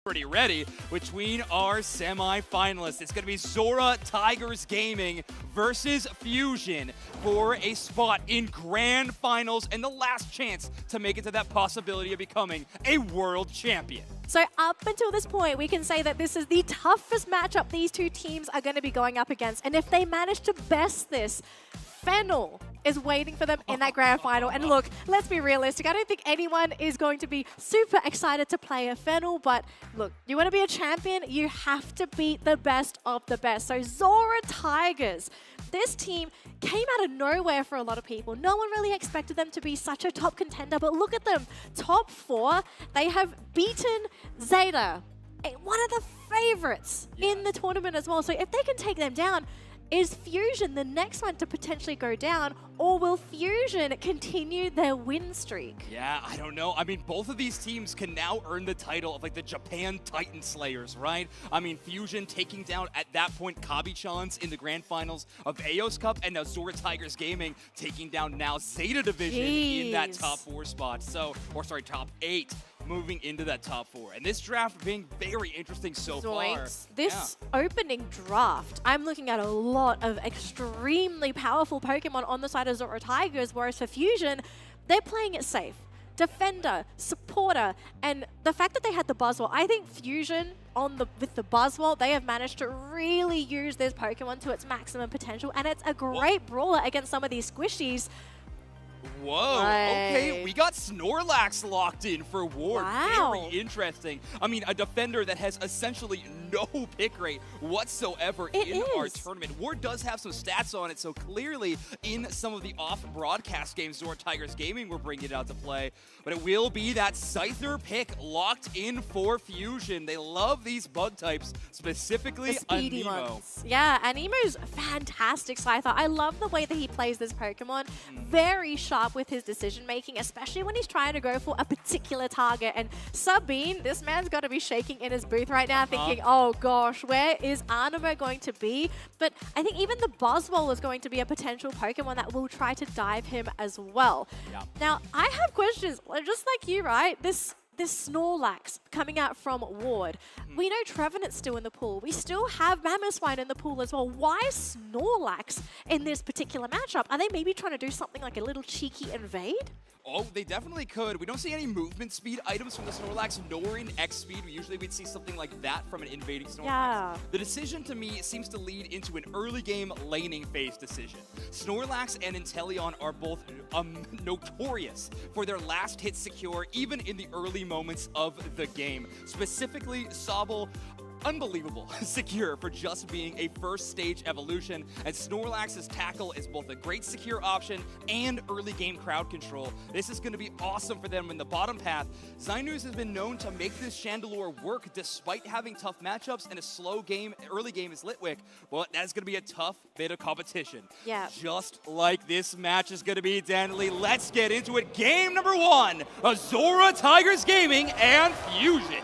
Pretty ready between our semi-finalists. It's going to be Xora Tigers Gaming versus Fusion for a spot in Grand Finals and the last chance to make it to that possibility of becoming a world champion. So up until this point, we can say that this is the toughest matchup these two teams are going to be going up against. And if they manage to best this, Fennel is waiting for them in that grand final. And look, let's be realistic. I don't think anyone is going to be super excited to play a Fennel, but look, you want to be a champion, you have to beat the best of the best. So Xora Tigers, this team came out of nowhere for a lot of people. No one really expected them to be such a top contender, but look at them. Top 4, they have beaten Zeta, one of the favorites in the tournament as well. So if they can take them down, is Fusion the next one to potentially go down, or will Fusion continue their win streak? Yeah, I don't know. I mean, both of these teams can now earn the title of like the Japan Titan Slayers, right? I mean, Fusion taking down at that point Kabi-chans in the grand finals of AOS Cup, and now Xora Tigers Gaming taking down now Zeta Division in that top 4 spot. So, or sorry, top 8. Moving into that top 4. And this draft being very interesting so far. This opening draft, I'm looking at a lot of extremely powerful Pokemon on the side of Xora Tigers, whereas for Fusion, they're playing it safe. Defender, supporter, and the fact that they had the Buzzwole, I think Fusion with the Buzzwole, they have managed to really use this Pokemon to its maximum potential, and it's a great brawler against some of these squishies. Whoa, okay, we got Snorlax locked in for Ward. Wow. Very interesting. I mean, a defender that has essentially no pick rate whatsoever in our tournament. Ward does have some stats on it, so clearly in some of the off-broadcast games, Xora Tigers Gaming will bring it out to play. But it will be that Scyther pick locked in for Fusion. They love these bug types, specifically Anemo. Yeah, Anemo's fantastic Scyther. I love the way that he plays this Pokemon. Very sharp with his decision making, especially when he's trying to go for a particular target. And Sabine, this man's got to be shaking in his booth right now thinking, oh gosh, where is Anemo going to be? But I think even the Buzzwole is going to be a potential Pokemon that will try to dive him as well. Now, I have questions, just like you, right? This Snorlax coming out from Ward. We know Trevenant's still in the pool. We still have Mamoswine in the pool as well. Why Snorlax in this particular matchup? Are they maybe trying to do something like a little cheeky invade? Oh, they definitely could. We don't see any movement speed items from the Snorlax, nor in X speed. Usually we'd see something like that from an invading Snorlax. Yeah. The decision to me seems to lead into an early game laning phase decision. Snorlax and Inteleon are both notorious for their last hit secure, even in the early moments of the game. Specifically, Sobble, unbelievable secure for just being a first stage evolution, and Snorlax's tackle is both a great secure option and early game crowd control. This is going to be awesome for them in the bottom path. Xynews has been known to make this Chandelure work despite having tough matchups, and a slow game, early game is Litwick. Well, that's going to be a tough bit of competition. Yeah. Just like this match is going to be, Danley. Let's get into it. Game number 1, Xora Tigers Gaming and Fusion.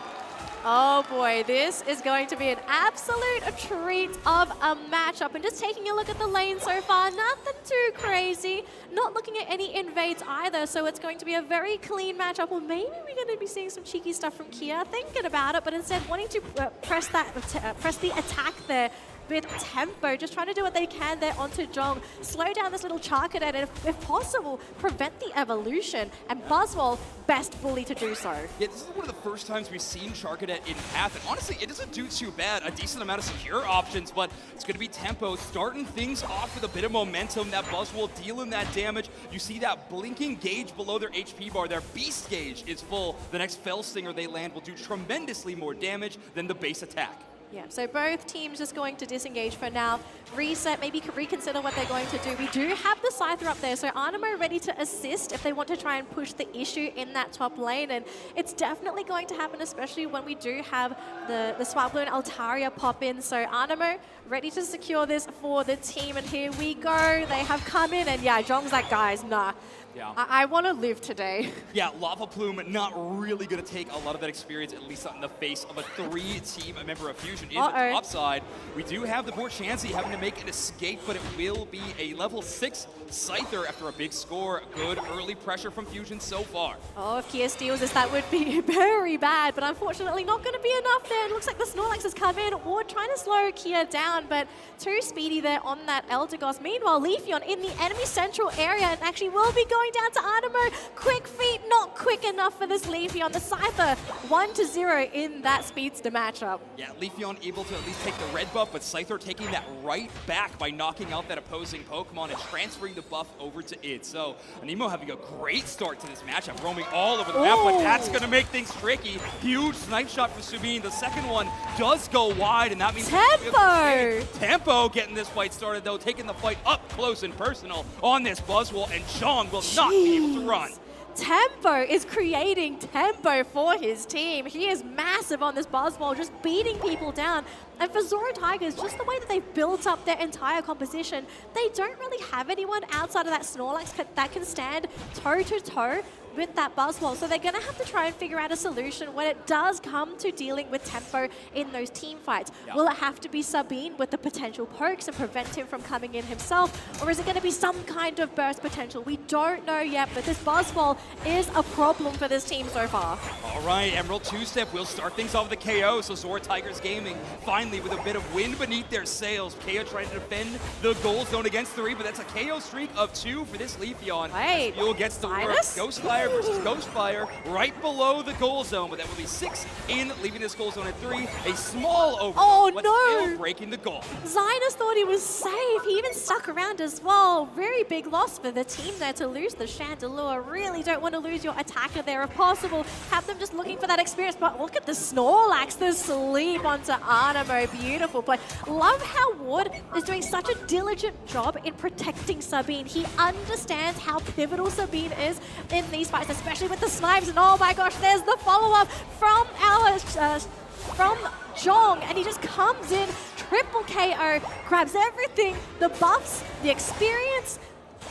Oh boy, this is going to be an absolute treat of a matchup. And just taking a look at the lane so far, nothing too crazy. Not looking at any invades either, so it's going to be a very clean matchup. Or maybe we're going to be seeing some cheeky stuff from Kia, thinking about it, but instead wanting to press the attack there. With tempo, just trying to do what they can there onto Jong. Slow down this little Charcadet and if possible, prevent the evolution. And Buzzwole, best bully to do so. Yeah, this is one of the first times we've seen Charcadet in path, and honestly, it doesn't do too bad. A decent amount of secure options, but it's going to be tempo, starting things off with a bit of momentum. That Buzzwole dealing that damage. You see that blinking gauge below their HP bar. Their Beast gauge is full. The next Fell Stinger they land will do tremendously more damage than the base attack. Yeah, so both teams just going to disengage for now. Reset, maybe reconsider what they're going to do. We do have the Scyther up there, so Anemo ready to assist if they want to try and push the issue in that top lane. And it's definitely going to happen, especially when we do have the Swablu and Altaria pop in. So Anemo ready to secure this for the team. And here we go. They have come in, and yeah, Jong's like, guys, nah. Yeah. I want to live today. Yeah, Lava Plume not really going to take a lot of that experience, at least not in the face of a 3-team member of Fusion. In the top side, we do have the poor Chansey having to make an escape, but it will be a level 6 Scyther after a big score. Good early pressure from Fusion so far. Oh, if Kia steals this, that would be very bad, but unfortunately not going to be enough there. It looks like the Snorlax has come in. Ward trying to slow Kia down, but too speedy there on that Eldegoss. Meanwhile, Leafeon in the enemy central area and actually will be going down to Artemo. Quick feet, not quick enough for this Leafeon. The Scyther 1-0 in that speedster matchup. Yeah, Leafeon able to at least take the red buff, but Scyther taking that right back by knocking out that opposing Pokemon and transferring the buff over to it. So Anemo having a great start to this matchup, roaming all over the map, but that's going to make things tricky. Huge snipe shot for Subin. The second one does go wide, and that means Tempo! Tempo getting this fight started, though, taking the fight up close and personal on this Buzzwole, and Chong will not be able to run. Tempo is creating tempo for his team. He is massive on this Buzzwole, just beating people down. And for Xora Tigers, just the way that they've built up their entire composition, they don't really have anyone outside of that Snorlax that can stand toe-to-toe with that Buzzwole. So they're going to have to try and figure out a solution when it does come to dealing with tempo in those team fights. Yeah. Will it have to be Sabine with the potential pokes and prevent him from coming in himself? Or is it going to be some kind of burst potential? We don't know yet, but this Buzzwole is a problem for this team so far. All right, Emerald two-step will start things off with the KO. So Xora Tigers Gaming finally with a bit of wind beneath their sails. KO trying to defend the goal zone against 3, but that's a KO streak of 2 for this Leafeon. Right. Fuel gets the work. Ghostfire versus Ghostfire right below the goal zone, but that will be 6 in, leaving this goal zone at 3. A small overload, but still breaking the goal. Xynos thought he was safe. He even stuck around as well. Very big loss for the team there to lose the Chandelure. Really don't want to lose your attacker there if possible. Have them just looking for that experience, but look at the Snorlax, the sleep onto Artemo. Beautiful play. Love how Ward is doing such a diligent job in protecting Sabine. He understands how pivotal Sabine is in these fights, especially with the snipes. And oh my gosh, there's the follow-up from our from Jong, and he just comes in, triple KO, grabs everything, the buffs, the experience.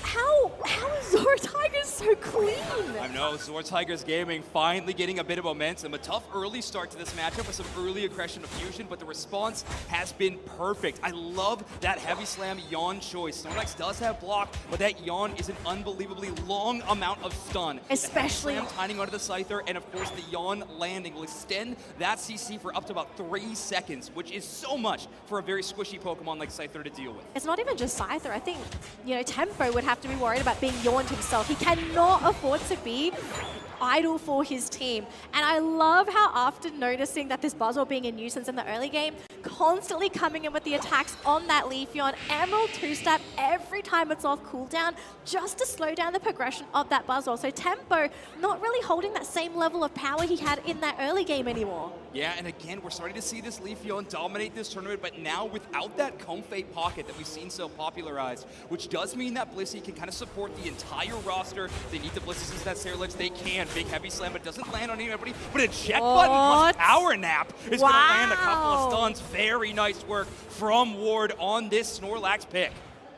How is Xora Tigers so clean? I know, Xora Tigers Gaming finally getting a bit of momentum. A tough early start to this matchup with some early aggression of Fusion, but the response has been perfect. I love that Heavy Slam Yawn choice. Snorlax does have block, but that Yawn is an unbelievably long amount of stun. Especially the Heavy Slam tying onto the Scyther, and of course the Yawn landing will extend that CC for up to about 3 seconds, which is so much for a very squishy Pokemon like Scyther to deal with. It's not even just Scyther. I think, Tempo would have to be worried about being yawned himself. He cannot afford to be idle for his team. And I love how after noticing that this Buzzwole being a nuisance in the early game, constantly coming in with the attacks on that Leafeon, Emerald two-step every time it's off cooldown, just to slow down the progression of that Buzzwole. So Tempo not really holding that same level of power he had in that early game anymore. Yeah, and again, we're starting to see this Leafeon dominate this tournament, but now without that Comfey pocket that we've seen so popularized, which does mean that Blissey can kind of support the entire roster. If they need the Blissey since that Sailage, they can. Big Heavy Slam, but doesn't land on anybody. But a Jet Button plus Power Nap is going to land a couple of stuns. Very nice work from Ward on this Snorlax pick.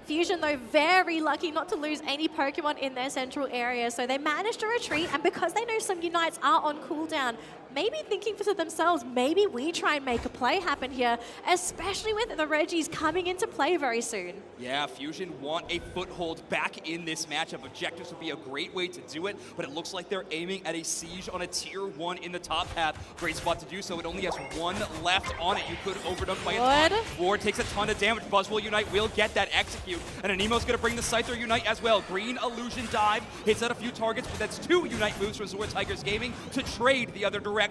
Fusion, though, very lucky not to lose any Pokemon in their central area, so they managed to retreat, and because they know some Unites are on cooldown, maybe thinking for themselves, maybe we try and make a play happen here, especially with the Reggies coming into play very soon. Yeah, Fusion want a foothold back in this matchup. Objectives would be a great way to do it, but it looks like they're aiming at a siege on a tier 1 in the top path. Great spot to do so. It only has 1 left on it. You could overdunk by a ton. Ward takes a ton of damage. Buzzwole Unite will get that execute, and Anemo's going to bring the Scyther Unite as well. Green Illusion Dive hits out a few targets, but that's 2 Unite moves from Xora Tigers Gaming to trade the other direction.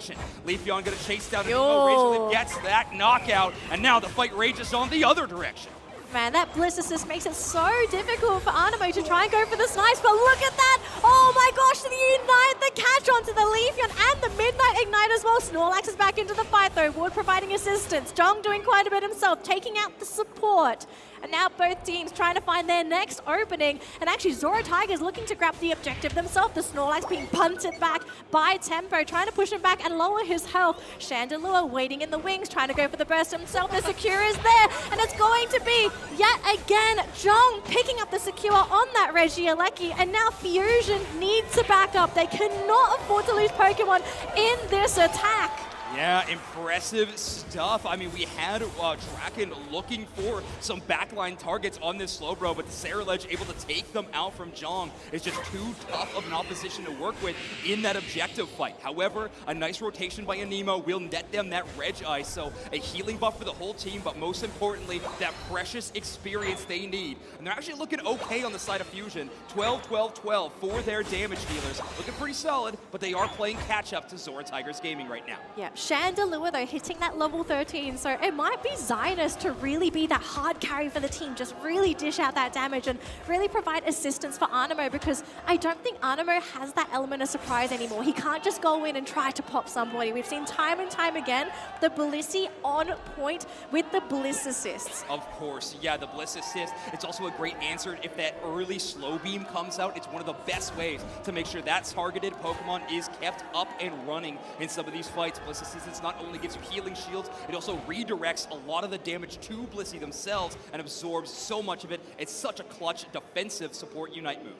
Leafeon going to chase down Anemo. Rachel gets that knockout, and now the fight rages on the other direction. Man, that Bliss Assist makes it so difficult for Artemo to try and go for the snipes, but look at that! Oh my gosh, the Unite, the catch onto the Leafeon and the Midnight Ignite as well. Snorlax is back into the fight though. Ward providing assistance. Jong doing quite a bit himself, taking out the support. And now both teams trying to find their next opening. And actually, Xora Tigers looking to grab the objective themselves. The Snorlax being punted back by Tempo, trying to push him back and lower his health. Chandelure waiting in the wings, trying to go for the burst himself. The Secure is there, and it's going to be, yet again, Jong picking up the Secure on that Regieleki. And now Fusion needs to back up. They cannot afford to lose Pokemon in this attack. Yeah, impressive stuff. I mean, we had Draken looking for some backline targets on this slow bro, but the Ceruledge able to take them out from Jong is just too tough of an opposition to work with in that objective fight. However, a nice rotation by Anemo will net them that Reg Ice, so a healing buff for the whole team, but most importantly, that precious experience they need. And they're actually looking okay on the side of Fusion. 12, 12, 12 for their damage dealers. Looking pretty solid, but they are playing catch up to Xora Tigers Gaming right now. Yeah. Chandelure, though, hitting that level 13, so it might be Zynus to really be that hard carry for the team, just really dish out that damage and really provide assistance for Anemo, because I don't think Anemo has that element of surprise anymore. He can't just go in and try to pop somebody. We've seen time and time again the Blissey on point with the Bliss assists. Of course, yeah, the Bliss assist. It's also a great answer if that early slow beam comes out. It's one of the best ways to make sure that targeted Pokemon is kept up and running in some of these fights. Bliss assistance not only gives you healing shields, it also redirects a lot of the damage to Blissey themselves and absorbs so much of it. It's such a clutch defensive support Unite move.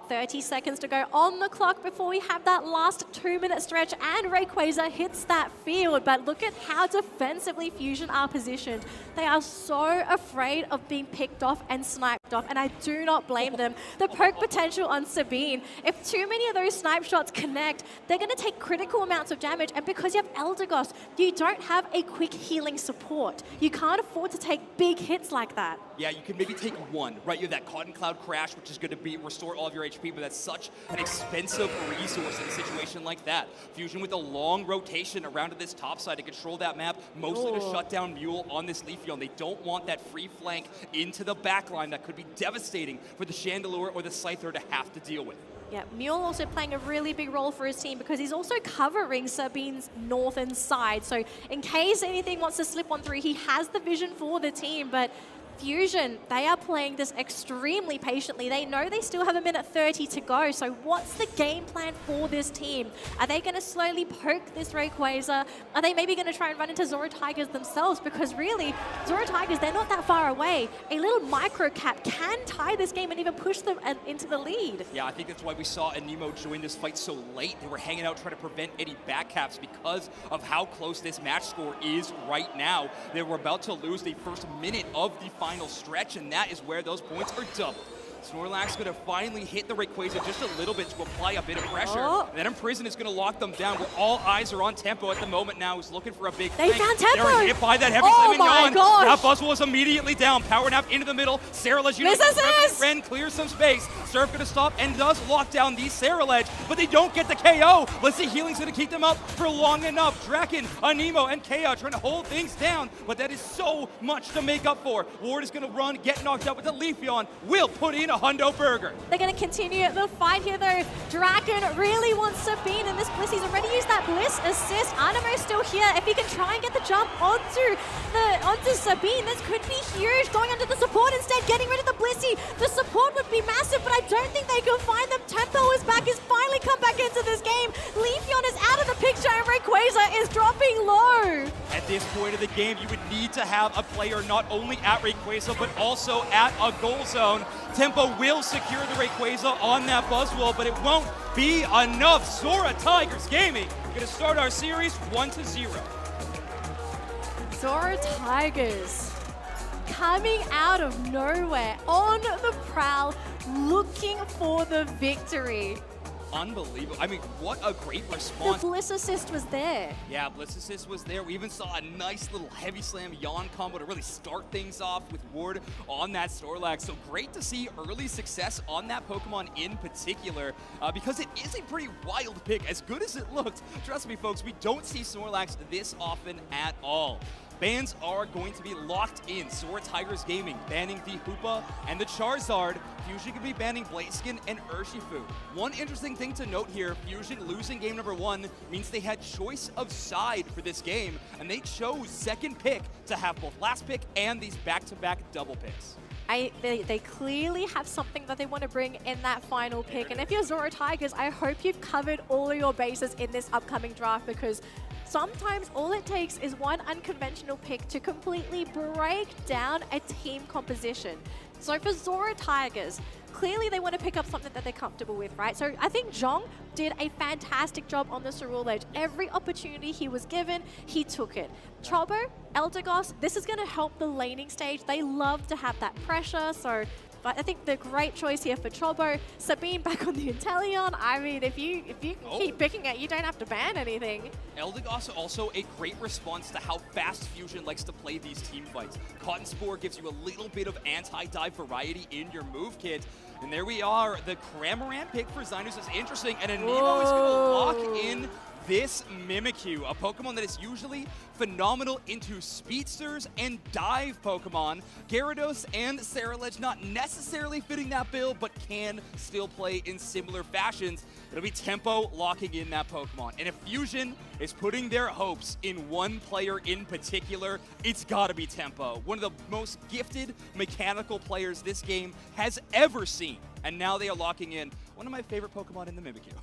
30 seconds to go on the clock before we have that last 2-minute stretch, and Rayquaza hits that field. But look at how defensively Fusion are positioned. They are so afraid of being picked off and sniped off, and I do not blame them. The poke potential on Sabine, if too many of those snipe shots connect, they're going to take critical amounts of damage, and because you have Eldegoss, you don't have a quick healing support. You can't afford to take big hits like that. Yeah, you can maybe take one, right? You have that Cotton Cloud Crash, which is going to be restore all of your HP, but that's such an expensive resource in a situation like that. Fusion with a long rotation around to this top side to control that map, mostly to shut down Mule on this Leafeon. They don't want that free flank into the backline that could be devastating for the Chandelure or the Scyther to have to deal with. Yeah, Mule also playing a really big role for his team because he's also covering Sabine's northern side. So in case anything wants to slip on through, he has the vision for the team, but Fusion, they are playing this extremely patiently. They know they still have a minute 30 to go. So what's the game plan for this team? Are they going to slowly poke this Rayquaza? Are they maybe going to try and run into Xora Tigers themselves? Because really, Xora Tigers, they're not that far away. A little micro cap can tie this game and even push them into the lead. Yeah, I think that's why we saw Anemo join this fight so late. They were hanging out trying to prevent any back caps because of how close this match score is right now. They were about to lose the first minute of the final stretch, and that is where those points are doubled. Snorlax going to finally hit the Rayquaza just a little bit to apply a bit of pressure. And then Imprison is going to lock them down. Where all eyes are on Tempo at the moment now. He's looking for a big They flank. found Tempo! They're hit by that heavy Slam Yawn. That Buzzwole is immediately down. Power Nap into the middle. Ceruledge, Ren clears some space. Surf going to stop and does lock down the Ceruledge, but they don't get the KO. Let's see, healing's going to keep them up for long enough. Draken, Anemo, and KO trying to hold things down, but that is so much to make up for. Ward is going to run, get knocked out with the Leafeon. Will put in a hundo burger. They're going to continue the fight here, though. Draken really wants Sabine, and this Bliss, he's already used that Bliss assist. Anemo's still here. If he can try and get the jump onto Sabine, this could be huge. Going under the support instead, getting rid of the Blissey. The support would be massive, but I don't think they can find them. Tempo is back. He's finally come back into this game. Leafeon is out of the picture, and Rayquaza is dropping low. At this point of the game, you would need to have a player not only at Rayquaza, but also at a goal zone. Tempo will secure the Rayquaza on that Buzzwole, but it won't be enough. Xora Tigers Gaming going to start our series 1-0. Xora Tigers coming out of nowhere, on the prowl, looking for the victory. Unbelievable. I mean, what a great response. The Bliss assist was there. Yeah, Bliss assist was there. We even saw a nice little heavy slam yawn combo to really start things off with Ward on that Snorlax. So great to see early success on that Pokemon in particular, because it is a pretty wild pick. As good as it looked, trust me folks, we don't see Snorlax this often at all. bans are going to be locked in. Xora Tigers Gaming banning the Hoopa and the Charizard. Fusion could be banning Blaziken and Urshifu. One interesting thing to note here, Fusion losing game number 1 means they had choice of side for this game, and they chose second pick to have both last pick and these back-to-back double picks. They clearly have something that they want to bring in that final pick. And if you're Xora Tigers, I hope you've covered all of your bases in this upcoming draft, because sometimes all it takes is one unconventional pick to completely break down a team composition. So for Xora Tigers, clearly they want to pick up something that they're comfortable with, right? So I think Zhong did a fantastic job on the Cerule Edge. Every opportunity he was given, he took it. Chobo, Eldegoss, this is going to help the laning stage. They love to have that pressure, so I think the great choice here for Chobo. Sabine back on the Inteleon. I mean, if you keep picking it, you don't have to ban anything. Eldegoss also a great response to how fast Fusion likes to play these team fights. Cotton Spore gives you a little bit of anti-dive variety in your move kit. And there we are. The Cramorant pick for Zinus is interesting, and Anemo is going to lock in this Mimikyu, a Pokemon that is usually phenomenal into speedsters and dive Pokemon. Gyarados and Ceruledge not necessarily fitting that bill, but can still play in similar fashions. It'll be Tempo locking in that Pokemon. And if Fusion is putting their hopes in one player in particular, it's gotta be Tempo. One of the most gifted mechanical players this game has ever seen. And now they are locking in one of my favorite Pokemon in the Mimikyu.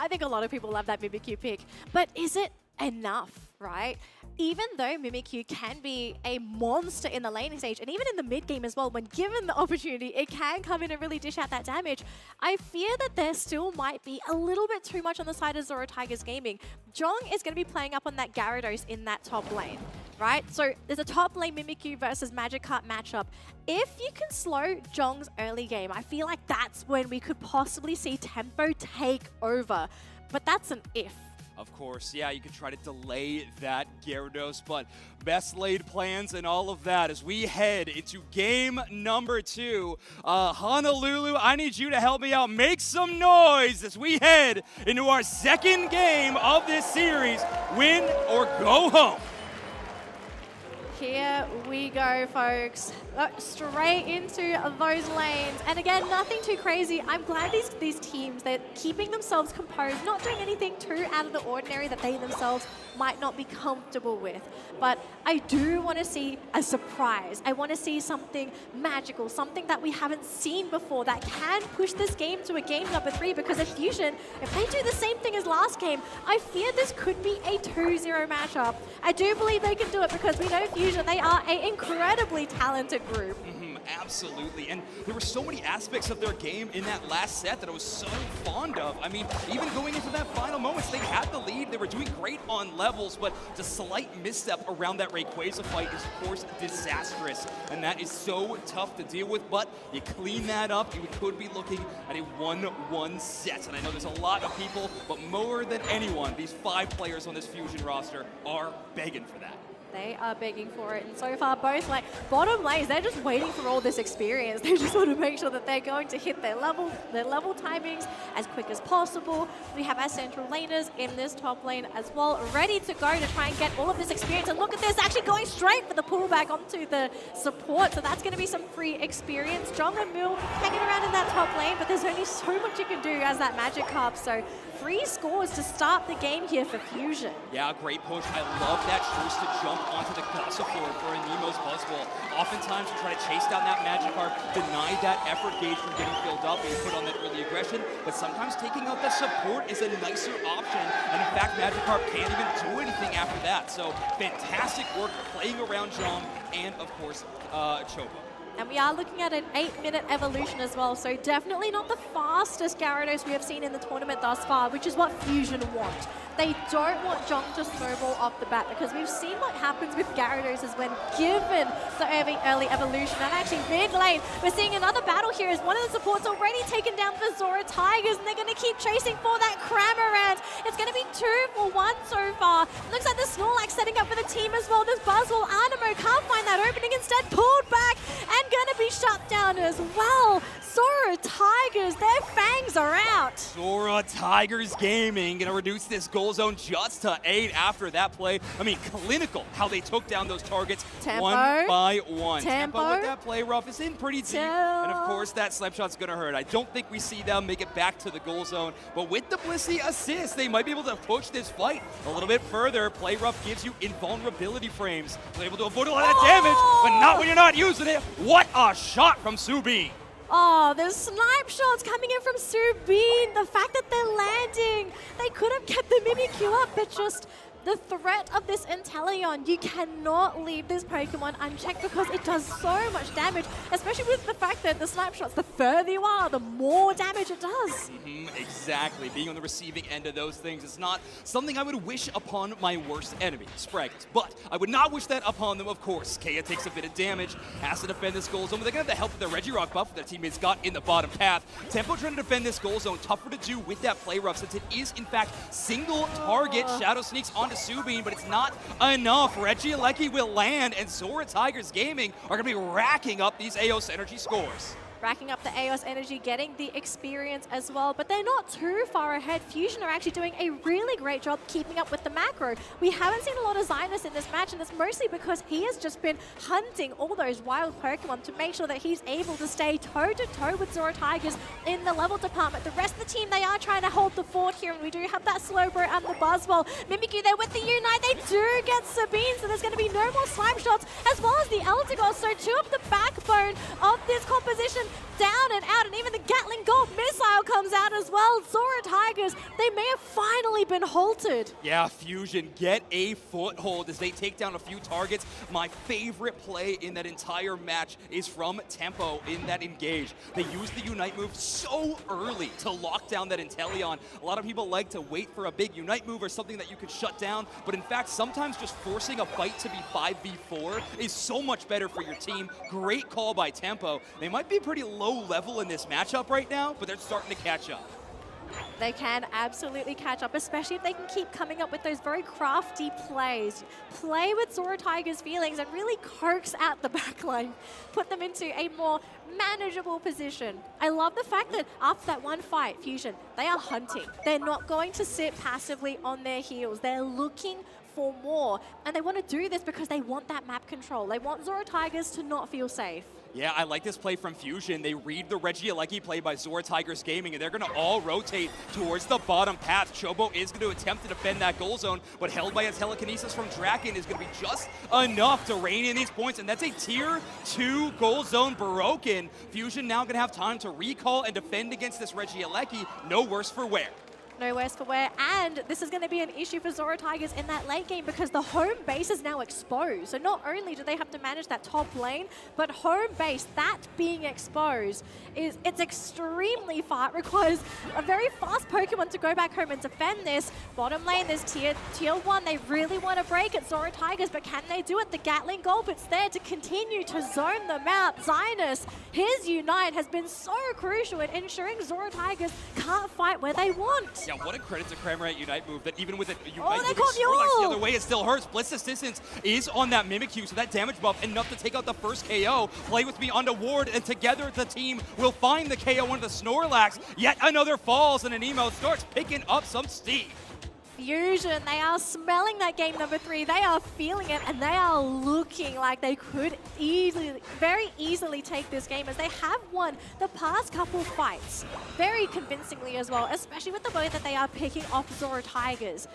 I think a lot of people love that Mimikyu pick, but is it enough, right? Even though Mimikyu can be a monster in the laning stage, and even in the mid game as well, when given the opportunity, it can come in and really dish out that damage. I fear that there still might be a little bit too much on the side of Xora Tigers Gaming. Zhong is going to be playing up on that Gyarados in that top lane, right? So there's a top lane Mimikyu versus Magikarp matchup. If you can slow Zhong's early game, I feel like that's when we could possibly see Tempo take over. But that's an if. Of course, yeah, you could try to delay that Gyarados, but best laid plans and all of that as we head into game number 2. Honolulu, I need you to help me out. Make some noise as we head into our second game of this series. Win or go home. Here we go, folks. Straight into those lanes. And again, nothing too crazy. I'm glad these teams, they're keeping themselves composed, not doing anything too out of the ordinary that they themselves might not be comfortable with. But I do want to see a surprise. I want to see something magical, something that we haven't seen before that can push this game to a game number 3, because if Fusion, if they do the same thing as last game, I fear this could be a 2-0 matchup. I do believe they can do it because we know Fusion, they are an incredibly talented group. Absolutely, and there were so many aspects of their game in that last set that I was so fond of. I mean, even going into that final moments, they had the lead, they were doing great on levels, but the slight misstep around that Rayquaza fight is, of course, disastrous, and that is so tough to deal with, but you clean that up, you could be looking at a 1-1 set, and I know there's a lot of people, but more than anyone, these 5 players on this Fusion roster are begging for that. They are begging for it, and so far both bottom lanes, they're just waiting for all this experience. They just want to make sure that they're going to hit their level timings as quick as possible. We have our central laners in this top lane as well, ready to go to try and get all of this experience. And look at this, actually going straight for the pullback onto the support, so that's going to be some free experience. Zhong and Mill hanging around in that top lane, but there's only so much you can do as that Magikarp, so free scores to start the game here for Fusion. Yeah, great push. I love that choice to jump onto the Gossifleur for a Nemo's Buzzwole. Oftentimes, you try to chase down that Magikarp, deny that effort gauge from getting filled up, and put on that early aggression, but sometimes taking out the support is a nicer option, and in fact, Magikarp can't even do anything after that. So, fantastic work playing around Zhong and, of course, Chobo. And we are looking at an 8-minute evolution as well, so definitely not the fastest Gyarados we have seen in the tournament thus far, which is what Fusion want. They don't want Zhong to snowball off the bat, because we've seen what happens with Gyarados is when given the early evolution. And actually, mid lane, we're seeing another battle here as one of the supports already taken down for Xora Tigers, and they're going to keep chasing for that Cramorant. It's going to be 2 for 1 so far. Looks like the Snorlax setting up for the team as well. Does Buzzwole, Anemo can't find that opening, instead pulled back, and gonna be shut down as well. Xora Tigers, their fangs are out. Xora Tigers Gaming gonna reduce this goal zone just to 8 after that play. I mean, clinical how they took down those targets one by one. Tempo with that play rough is in pretty deep. And of course, that slap shot's gonna hurt. I don't think we see them make it back to the goal zone. But with the Blissey assist, they might be able to push this fight a little bit further. Play rough gives you invulnerability frames. They're able to avoid a lot of that damage, but not when you're not using it. What a shot from Subin. Oh, the snipe shots coming in from Subin. The fact that they're landing. They could have kept the Mimikyu up, but just the threat of this Inteleon, you cannot leave this Pokemon unchecked because it does so much damage, especially with the fact that the snipe shots, the further you are, the more damage it does. Exactly. Being on the receiving end of those things is not something I would wish upon my worst enemy, Spraggas. But I would not wish that upon them, of course. Kea takes a bit of damage, has to defend this goal zone, but they're going to have the help of the Regirock buff their teammates got in the bottom path. Tempo trying to defend this goal zone, tougher to do with that play rough since it is, in fact, single target. Shadow sneaks onto Subin, but it's not enough. Regieleki will land, and Xora Tigers Gaming are going to be racking up these AOS energy scores. Racking up the AOS energy, getting the experience as well, but they're not too far ahead. Fusion are actually doing a really great job keeping up with the macro. We haven't seen a lot of Xynos in this match, and it's mostly because he has just been hunting all those wild Pokemon to make sure that he's able to stay toe-to-toe with Xora Tigers in the level department. The rest of the team, they are trying to hold the fort here, and we do have that Slowbro and the Buzzwole. Mimikyu there with the Unite, they do get Sabine, so there's going to be no more snipe shots, as well as the Eldegoss. So two of the backbone of this composition down and out, and even the Gatling Gold missile comes out as well. Xora Tigers, they may have finally been halted. Yeah, Fusion get a foothold as they take down a few targets. My favorite play in that entire match is from Tempo in that engage. They use the Unite move so early to lock down that Inteleon. A lot of people like to wait for a big Unite move or something that you could shut down, but in fact, sometimes just forcing a fight to be 5v4 is so much better for your team. Great call by Tempo. They might be pretty low level in this matchup right now, but they're starting to catch up. They can absolutely catch up, especially if they can keep coming up with those very crafty plays. Play with Xora Tigers' feelings and really coax out the backline, put them into a more manageable position. I love the fact that after that one fight, Fusion, they are hunting. They're not going to sit passively on their heels. They're looking for more, and they want to do this because they want that map control. They want Xora Tigers to not feel safe. Yeah, I like this play from Fusion. They read the Regieleki play by Xora Tigers Gaming, and they're going to all rotate towards the bottom path. Chobo is going to attempt to defend that goal zone, but held by a telekinesis from Draken is going to be just enough to rein in these points, and that's a tier 2 goal zone broken. Fusion now going to have time to recall and defend against this Regieleki. No worse for wear. No worse for wear, and this is going to be an issue for Xora Tigers in that late game because the home base is now exposed. So not only do they have to manage that top lane, but home base, that being exposed, it's extremely far. It requires a very fast Pokemon to go back home and defend this. Bottom lane, there's tier 1. They really want to break it, Xora Tigers, but can they do it? The Gatling Golbit's there to continue to zone them out. Xynos, his Unite has been so crucial in ensuring Xora Tigers can't fight where they want. Yeah, what a credit to Cramorant Unite move that even with a Unite they moving caught Snorlax the Mule! other way, it still hurts. Blitz Assistance is on that Mimikyu, so that damage buff enough to take out the first KO. Play with me onto Ward, and together the team will find the KO on the Snorlax. Yet another falls, and Anemo starts picking up some steam. Fusion, they are smelling that game number 3. They are feeling it, and they are looking like they could very easily take this game, as they have won the past couple fights very convincingly as well, especially with the way that they are picking off Xora Tigers.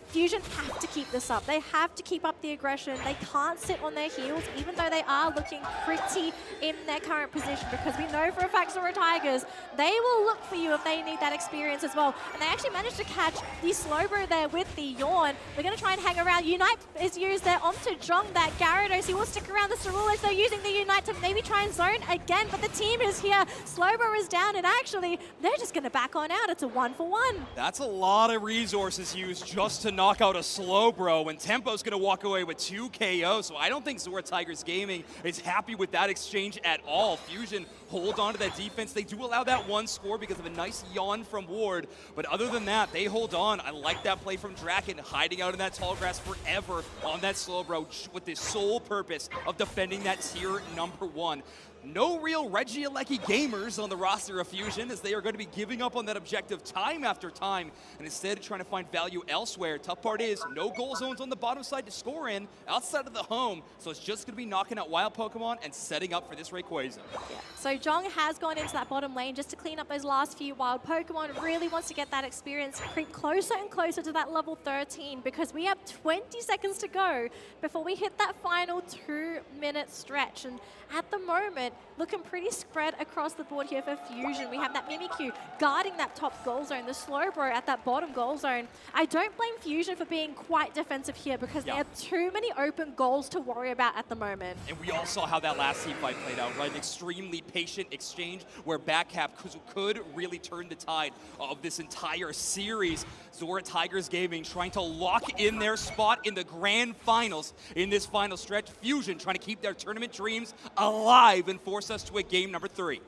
Fusion have to keep this up. They have to keep up the aggression. They can't sit on their heels, even though they are looking pretty in their current position, because we know for a fact Xora Tigers, they will look for you if they need that experience as well. And they actually managed to catch the Slowbro there with the Yawn. They're going to try and hang around. Unite is used there onto Jong, that Gyarados. He will stick around the Cerulean. They're using the Unite to maybe try and zone again, but the team is here. Slowbro is down, and actually, they're just going to back on out. It's a 1-for-1. That's a lot of resources used just to knock out a Slowbro, and Tempo's going to walk away with 2 KOs, so I don't think Xora Tigers Gaming is happy with that exchange at all. Fusion hold on to that defense. They do allow that 1 score because of a nice yawn from Ward, but other than that, they hold on. I like that play from Draken, hiding out in that tall grass forever on that Slowbro with the sole purpose of defending that tier number 1. No real Regieleki gamers on the roster of Fusion, as they are going to be giving up on that objective time after time, and instead trying to find value elsewhere. Tough part is, no goal zones on the bottom side to score in, outside of the home, so it's just going to be knocking out wild Pokemon and setting up for this Rayquaza. Yeah. So Zhong has gone into that bottom lane just to clean up those last few wild Pokemon, really wants to get that experience, creep closer and closer to that level 13, because we have 20 seconds to go before we hit that final 2-minute stretch. And at the moment, looking pretty spread across the board here for Fusion. We have that Mimikyu guarding that top goal zone, the Slowbro at that bottom goal zone. I don't blame Fusion for being quite defensive here because they have too many open goals to worry about at the moment. And we all saw how that last team fight played out, right? An extremely patient exchange where Backcap could really turn the tide of this entire series. Xora Tigers Gaming trying to lock in their spot in the grand finals in this final stretch. Fusion trying to keep their tournament dreams alive and force us to a game number 3.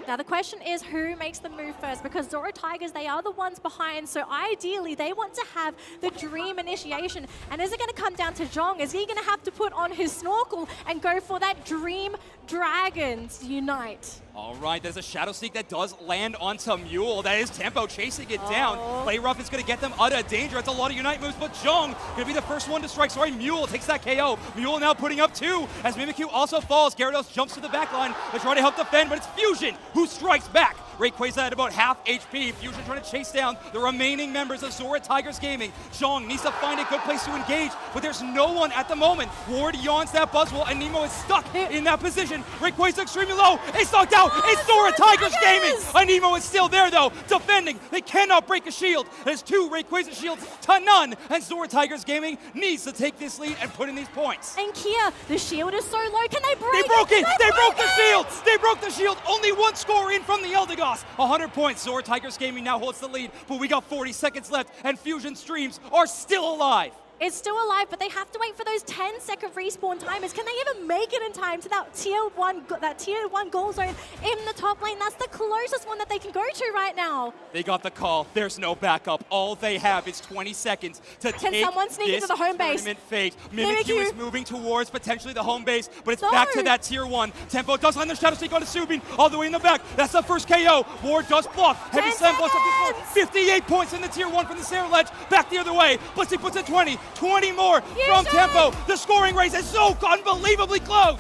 Now the question is who makes the move first, because Xora Tigers, they are the ones behind, so ideally they want to have the dream initiation. And is it going to come down to Zhong? Is he going to have to put on his snorkel and go for that dream Dragons Unite? All right, there's a Shadow Sneak that does land onto Mule. That is Tempo chasing it down. Play Rough is going to get them out of danger. It's a lot of Unite moves, but Zhong going to be the first one to strike. Sorry, Mule takes that KO. Mule now putting up 2 as Mimikyu also falls. Gyarados jumps to the back line. They're trying to help defend, but it's Fusion who strikes back. Rayquaza at about half HP. Fusion trying to chase down the remaining members of Xora Tigers Gaming. Zhong needs to find a good place to engage, but there's no one at the moment. Ward yawns that Buzzwole, and Nemo is stuck in that position. Rayquaza extremely low. It's knocked out. It's Xora Tigers Gaming. Anemo is still there, though, defending. They cannot break a shield. There's 2 Rayquaza shields to none, and Xora Tigers Gaming needs to take this lead and put in these points. And Kia, the shield is so low. Can they break it? They broke it. They broke the shield. They broke the shield. Only 1 score in from the Eldegoss. 100 points. Xora Tigers Gaming now holds the lead, but we got 40 seconds left, and Fusion streams are still alive. It's still alive, but they have to wait for those 10-second respawn timers. Can they even make it in time to that tier 1 goal zone in the top lane? That's the closest one that they can go to right now. They got the call. There's no backup. All they have is 20 seconds to take someone sneak this into the home base? tournament fate. Mimikyu is moving towards potentially the home base, but it's back to that tier 1. Tempo does land the Shadow Sneak onto Subin all the way in the back. That's the first KO. Ward does block. Heavy Slam blocks up this one. 58 points in the tier 1 from the Sarah Ledge. Back the other way. Blitzy puts in 20. 20 more from Tempo. The scoring race is so unbelievably close.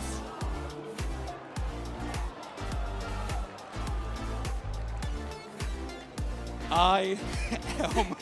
I am